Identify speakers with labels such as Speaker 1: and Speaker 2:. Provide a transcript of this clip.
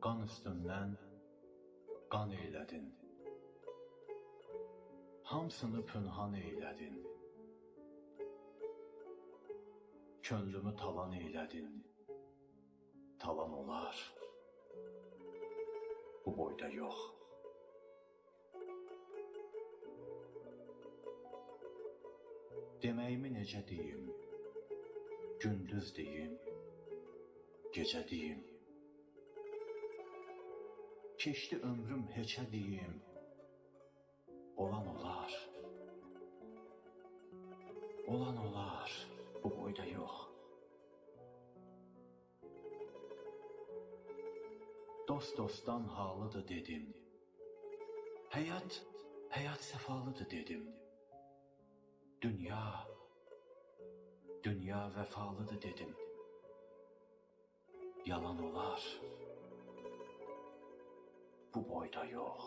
Speaker 1: qan üstündən qan eylədin. Hamsını pünhan eylədin. Könlümü talan eylədin. Talan olar. Bu boyda yox. Deməyimi necə deyim? Gündüz deyim, gecə deyim. Keçdi ömrüm heçə deyim. Olan olar. Olan olar. Bu boyda yox. Dost dostdan halıdır dedim. Həyat səfalıdır dedim. Dünya vəfalıdır dedim. Yalan olar. Bu boyda yox.